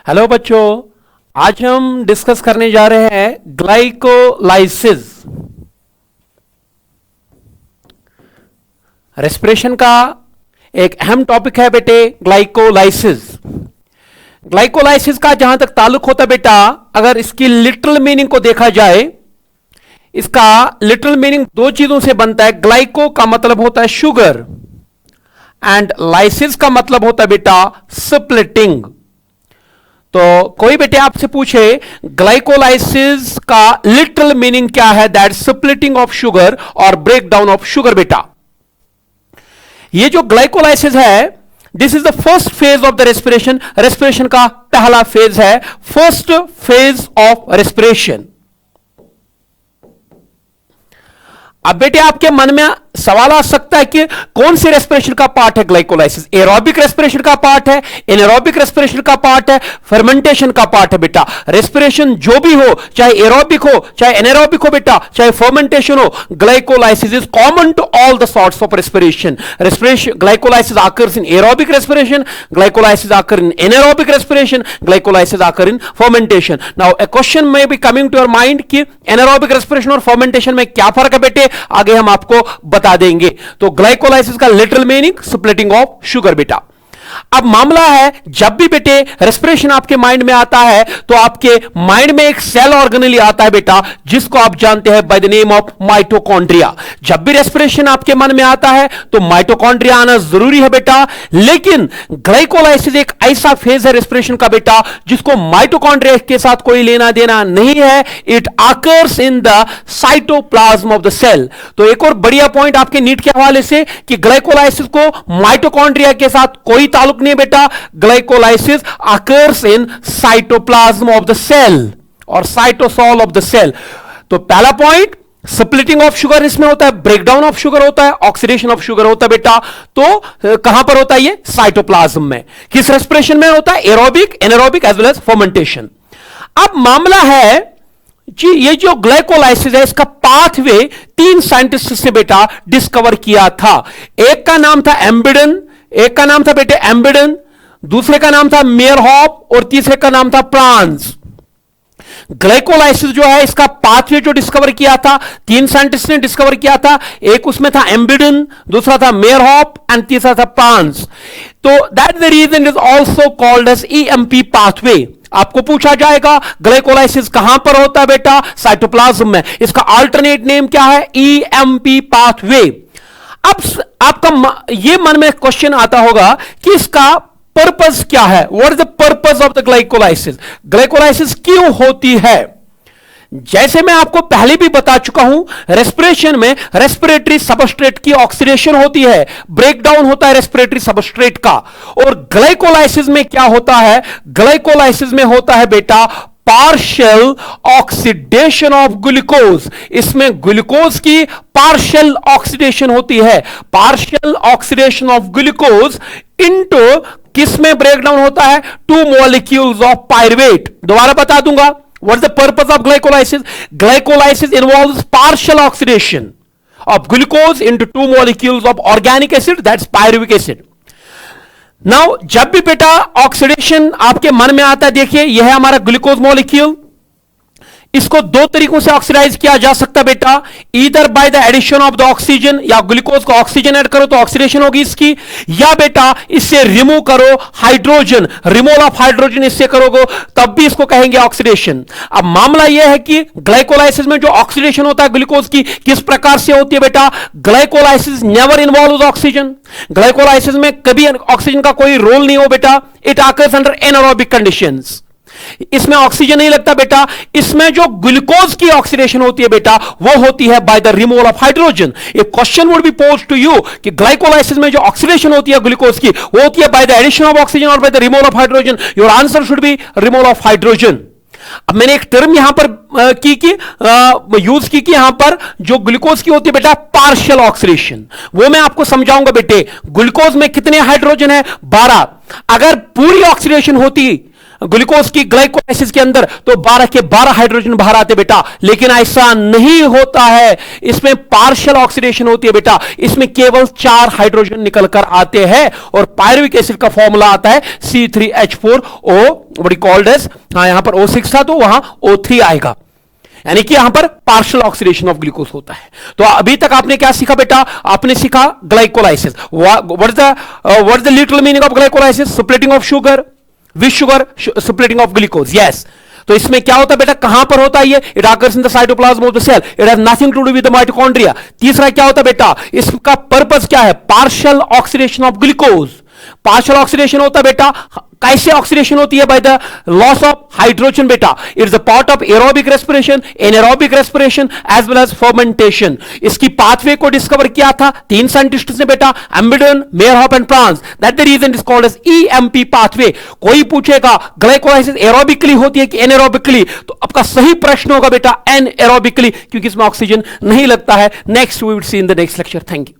Hello बच्चों, आज हम डिस्कस करने जा रहे हैं ग्लाइकोलाइसिस। रेस्पिरेशन का एक अहम टॉपिक है बेटे ग्लाइकोलाइसिस। ग्लाइकोलाइसिस का जहां तक ताल्लुक होता है बेटा, अगर इसकी लिटरल मीनिंग को देखा जाए, इसका लिटरल मीनिंग दो चीजों से बनता है। ग्लाइको का मतलब होता है शुगर एंड लाइसिस का मतलब होता है बेटा स्प्लिटिंग। तो कोई बेटे आपसे पूछे ग्लाइकोलाइसिस का लिटरल मीनिंग क्या है, दैट स्प्लिटिंग ऑफ शुगर और ब्रेक डाउन ऑफ शुगर। बेटा ये जो ग्लाइकोलाइसिस है, this is the first phase of the respiration. Respiration का पहला फेज है, फर्स्ट फेज ऑफ रेस्पिरेशन। अब बेटे आपके मन में सवाल आ सकता है कि कौन सी रेस्पिरेशन का पार्ट है ग्लाइकोलाइसिस? एरोबिक रेस्पिरेशन का पार्ट है, एनारोबिक रेस्पिरेशन का पार्ट है, फर्मेंटेशन का पार्ट है। बेटा रेस्पिरेशन जो भी हो, चाहे एरोबिक हो चाहे एनारोबिक हो बेटा, चाहे फर्मेंटेशन हो, glycolysis is common to all the sorts of respiration. Glycolysis occurs in aerobic respiration, glycolysis occur in anaerobic respiration, glycolysis occur in fermentation. Now a question may be coming to your mind कि anaerobic respiration और fermentation में क्या फर्क है बेटे, आगे हम आपको बता देंगे। तो ग्लाइकोलाइसिस का literal meaning splitting of sugar. बेटा अब मामला है, जब भी बेटे रेस्पिरेशन आपके माइंड में आता है तो आपके माइंड में एक सेल ऑर्गेनेली आता है बेटा, जिसको आप जानते हैं by the name of mitochondria. जब भी रेस्पिरेशन आपके मन में आता है तो माइटोकॉन्ड्रिया आना जरूरी है बेटा, लेकिन ग्लाइकोलाइसिस एक ऐसा फेज है रेस्पिरेशन का बेटा जिसको माइटोकॉन्ड्रिया के साथ कोई लेना देना नहीं है। It occurs in the cytoplasm of the cell. तो एक और बढ़िया पॉइंट आपके नीट के हवाले से कि ग्लाइकोलाइसिस को माइटोकॉन्ड्रिया के साथ कोई ताल्लुक नहीं है बेटा। Glycolysis occurs in cytoplasm of the cell और साइटोसॉल ऑफ द सेल। तो पहला पॉइंट स्प्लिटिंग ऑफ शुगर इसमें होता है, ब्रेकडाउन ऑफ शुगर होता है, ऑक्सीडेशन ऑफ शुगर होता है बेटा। तो कहां पर होता है ये? साइटोप्लाज्म में। किस रेस्पिरेशन में होता है? Aerobic, anaerobic as well as fermentation. अब मामला है जी, ये जो ग्लाइकोलाइसिस है इसका पाथवे तीन साइंटिस्ट से बेटा डिस्कवर किया था। एक का नाम था एम्बिडन, एक का नाम था बेटे एम्बिडन, दूसरे का नाम था मेयरहॉफ और तीसरे का नाम था प्रांस। ग्लाइकोलाइसिस जो है इसका पाथवे जो डिस्कवर किया था, तीन साइंटिस्ट ने डिस्कवर किया था। एक उसमें था एम्बिडन, दूसरा था मेयरहॉफ एंड तीसरा था प्रांस। तो that the reason is also called as EMP pathway. आपको पूछा जाएगा ग्लाइकोलाइसिस कहां पर होता है बेटा? साइटोप्लाज्म में। इसका अल्टरनेट नेम क्या है? EMP pathway. अब आपका ये मन में क्वेश्चन आता होगा कि इसका पर्पस क्या है? What is the purpose of the glycolysis? Glycolysis क्यों होती है? जैसे मैं आपको पहले भी बता चुका हूं, रेस्पिरेशन में रेस्पिरेटरी सबस्ट्रेट की ऑक्सीडेशन होती है, ब्रेकडाउन होता है रेस्पिरेटरी सबस्ट्रेट का। और ग्लाइकोलाइसिस में क्या होता है? ग्लाइकोलाइसिस में होता है बेटा पार्शियल ऑक्सीडेशन ऑफ ग्लूकोज। इसमें ग्लूकोज की पार्शियल ऑक्सीडेशन होती है। Partial oxidation of glucose into किस में ब्रेकडाउन होता है? Two molecules of pyruvate. दोबारा बता दूंगा, what is the purpose of glycolysis? Glycolysis involves partial oxidation of glucose into two molecules of organic acid, that's pyruvic acid. Now जब भी बेटा ऑक्सीडेशन आपके मन में आता है, देखिए यह है हमारा ग्लूकोज मॉलिक्यूल। इसको दो तरीकों से ऑक्सीडाइज किया जा सकता है बेटा, either by the addition of the oxygen, या ग्लूकोज को ऑक्सीजन ऐड करो तो ऑक्सीडेशन होगी इसकी, या बेटा इससे रिमूव करो हाइड्रोजन, रिमूवल ऑफ हाइड्रोजन इससे करोगे तब भी इसको कहेंगे ऑक्सीडेशन। अब मामला यह है कि ग्लाइकोलाइसिस में जो ऑक्सीडेशन होता है ग्लूकोज की किस प्रकार से होती है बेटा? Glycolysis never involves oxygen. Glycolysis में कभी ऑक्सीजन का कोई रोल नहीं हो बेटा। It occurs under anaerobic conditions. इसमें ऑक्सीजन नहीं लगता बेटा। इसमें जो ग्लूकोज की ऑक्सीडेशन होती है बेटा वो होती है by the removal of hydrogen. A question would be posed to you कि ग्लाइकोलाइसिस में जो ऑक्सीडेशन होती है ग्लूकोज की वो होती है by the addition of oxygen और by the removal of hydrogen. Your answer should be removal of hydrogen. अब मैंने एक टर्म यहां पर यूज की यहां पर जो ग्लूकोज की होती है बेटा पार्शियल ऑक्सीडेशन, वो मैं आपको समझाऊंगा बेटे। ग्लूकोज में कितने हाइड्रोजन है? 12। अगर पूरी ऑक्सीडेशन होती ग्लूकोज की ग्लाइकोलाइसिस के अंदर तो 12 के 12 हाइड्रोजन बाहर आते बेटा, लेकिन ऐसा नहीं होता है, इसमें पार्शियल ऑक्सीडेशन होती है बेटा, इसमें केवल 4 हाइड्रोजन निकल कर आते हैं और पायरुविक एसिड का फॉर्मूला आता है C3H4O, व्हाट कॉल्ड एज, यहां पर O6 था तो वहां O3 आएगा, यानी कि यहां पर पार्शियल ऑक्सीडेशन ऑफ ग्लूकोज होता है। तो अभी तक आपने क्या सीखा बेटा, आपने सीखा glycolysis. What is the literal meaning of glycolysis? Splitting of sugar with sugar, splitting of glucose, yes. तो इसमें क्या होता है बेटा, कहां पर होता है ये? It occurs in the cytoplasm of the cell, it has nothing to do with the mitochondria. तीसरा क्या होता है बेटा, इसका पर्पस क्या है? Partial oxidation of glucose. Partial oxidation होता है बेटा, कैसे ऑक्सीडेशन होती है? By the loss of hydrogen बेटा। It's a part of aerobic respiration, anaerobic respiration as well as fermentation. इसकी पाथवे को डिस्कवर किया था 3 साइंटिस्ट्स ने बेटा, एम्बिडन, Meyerhof and France. That the reason is called as EMP pathway. कोई पूछेगा glycolysis aerobically होती है कि एनारोबिकली, तो आपका सही प्रश्न होगा बेटा एनारोबिकली, क्योंकि इसमें ऑक्सीजन नहीं लगता है। Next we will see in the next lecture. Thank you.